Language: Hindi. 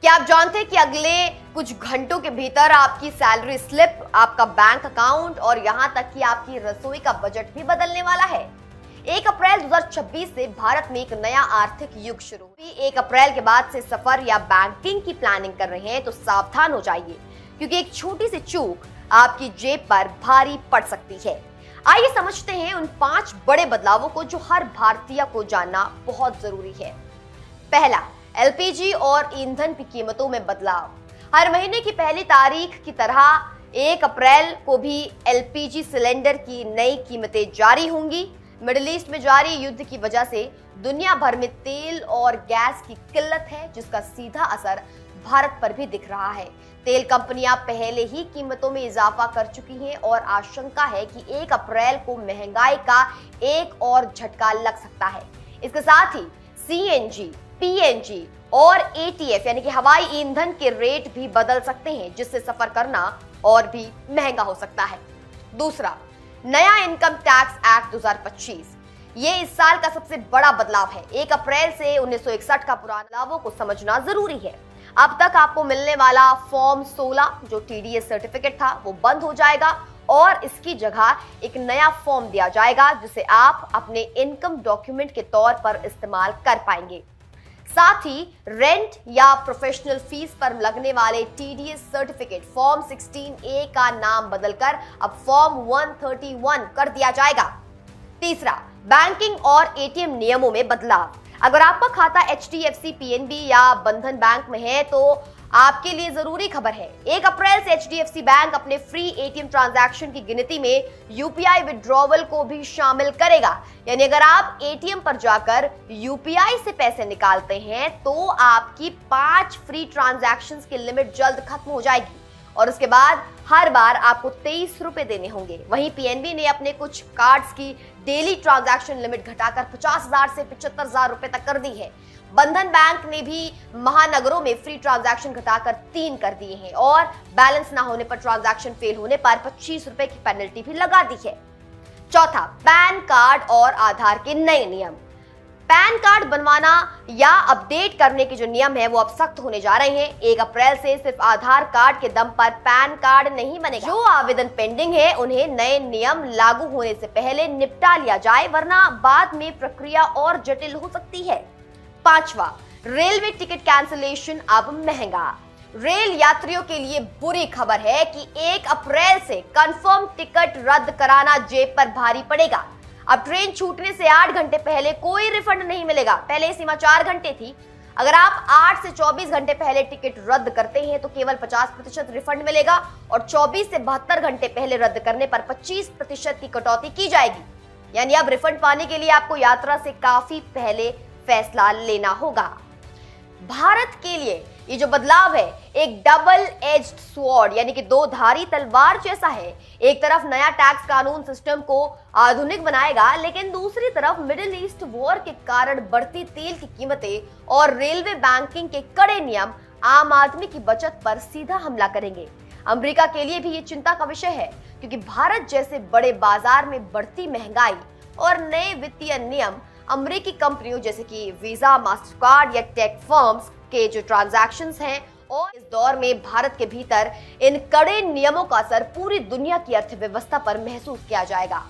क्या आप जानते हैं कि अगले कुछ घंटों के भीतर आपकी सैलरी स्लिप, आपका बैंक अकाउंट और यहां तक कि आपकी रसोई का बजट भी बदलने वाला है। 1 अप्रैल 2026 से भारत में एक नया आर्थिक युग शुरू हुई। 1 अप्रैल के बाद से सफर या बैंकिंग की प्लानिंग कर रहे हैं तो सावधान हो जाइए, क्योंकि एक छोटी सी चूक आपकी जेब पर भारी पड़ सकती है। आइए समझते हैं उन 5 बड़े बदलावों को जो हर भारतीय को जानना बहुत जरूरी है। पहला, एलपीजी और ईंधन की कीमतों में बदलाव। हर महीने की पहली तारीख की तरह 1 अप्रैल को भी एलपीजी सिलेंडर की नई कीमतें जारी होंगी। मिडिल ईस्ट में जारी युद्ध की वजह से दुनिया भर में तेल और गैस की किल्लत है, जिसका सीधा असर भारत पर भी दिख रहा है। तेल कंपनियां पहले ही कीमतों में इजाफा कर चुकी हैं और आशंका है कि 1 अप्रैल को महंगाई का एक और झटका लग सकता है। इसके साथ ही सीएनजी, पीएनजी और एटीएफ यानी कि हवाई ईंधन के रेट भी बदल सकते हैं, जिससे सफर करना और भी महंगा हो सकता है। दूसरा, नया इनकम टैक्स एक्ट 2025। ये इस साल का सबसे बड़ा बदलाव है। 1 अप्रैल से 1961 का पुराना बदलावों को समझना जरूरी है। अब तक आपको मिलने वाला फॉर्म 16 जो टीडीएस सर्टिफिकेट था वो बंद हो जाएगा और इसकी जगह एक नया फॉर्म दिया जाएगा, जिसे आप अपने इनकम डॉक्यूमेंट के तौर पर इस्तेमाल कर पाएंगे। साथ ही रेंट या प्रोफेशनल फीस पर लगने वाले टीडीएस सर्टिफिकेट फॉर्म 16A का नाम बदलकर अब फॉर्म 131 कर दिया जाएगा। तीसरा, बैंकिंग और एटीएम नियमों में बदलाव। अगर आपका खाता एचडीएफसी, पीएनबी या बंधन बैंक में है तो आपके लिए जरूरी खबर है। 1 अप्रैल से एचडीएफसी बैंक अपने फ्री एटीएम ट्रांजैक्शन की गिनती में यूपीआई विड्रॉवल को भी शामिल करेगा। यानी अगर आप एटीएम पर जाकर यूपीआई से पैसे निकालते हैं तो आपकी 5 फ्री ट्रांजैक्शंस की लिमिट जल्द खत्म हो जाएगी और उसके बाद हर बार आपको 23 रुपए देने होंगे। वहीं पीएनबी ने अपने कुछ कार्ड्स की डेली ट्रांजैक्शन लिमिट घटाकर 50,000 से 75,000 रुपए तक कर दी है। बंधन बैंक ने भी महानगरों में फ्री ट्रांजैक्शन घटाकर 3 कर दिए हैं और बैलेंस ना होने पर, ट्रांजैक्शन फेल होने पर 25 रुपए की पेनल्टी भी लगा दी है। चौथा, पैन कार्ड और आधार के नए नियम। पैन कार्ड बनवाना या अपडेट करने के जो नियम है वो अब सख्त होने जा रहे हैं। 1 अप्रैल से सिर्फ आधार कार्ड के दम पर पैन कार्ड नहीं बनेगा। जो आवेदन पेंडिंग है उन्हें नए नियम लागू होने से पहले निपटा लिया जाए, वरना बाद में प्रक्रिया और जटिल हो सकती है। पांचवा, रेलवे टिकट कैंसिलेशन अब महंगा। रेल यात्रियों के लिए बुरी खबर है कि 1 अप्रैल से कंफर्म टिकट रद्द कराना जेब पर भारी पड़ेगा। अब ट्रेन छूटने से 8 घंटे पहले कोई रिफंड नहीं मिलेगा। पहले सीमा 4 घंटे थी। अगर आप 8 से 24 घंटे पहले टिकट रद्द करते हैं तो केवल 50% रिफंड मिलेगा और 24 से 72 घंटे पहले रद्द करने पर 25% की कटौती की जाएगी। यानी अब रिफंड पाने के लिए आपको यात्रा से काफी पहले फैसला लेना होगा। भारत के लिए ये जो बदलाव है एक डबल एज्ड स्वॉर्ड यानी कि 2 धारी तलवार जैसा है। एक तरफ नया टैक्स कानून सिस्टम को आधुनिक बनाएगा, लेकिन दूसरी तरफ मिडिल ईस्ट वॉर के कारण बढ़ती तेल की कीमतें और रेलवे बैंकिंग के कड़े नियम आम आदमी की बचत पर सीधा हमला करेंगे। अमेरिका के लिए भी ये चिंता का विषय है, क्योंकि भारत जैसे बड़े बाजार में बढ़ती महंगाई और नए वित्तीय नियम अमेरिकी कंपनियों जैसे कि वीजा, मास्टरकार्ड या टेक फर्म्स के जो ट्रांजैक्शंस हैं, और इस दौर में भारत के भीतर इन कड़े नियमों का असर पूरी दुनिया की अर्थव्यवस्था पर महसूस किया जाएगा।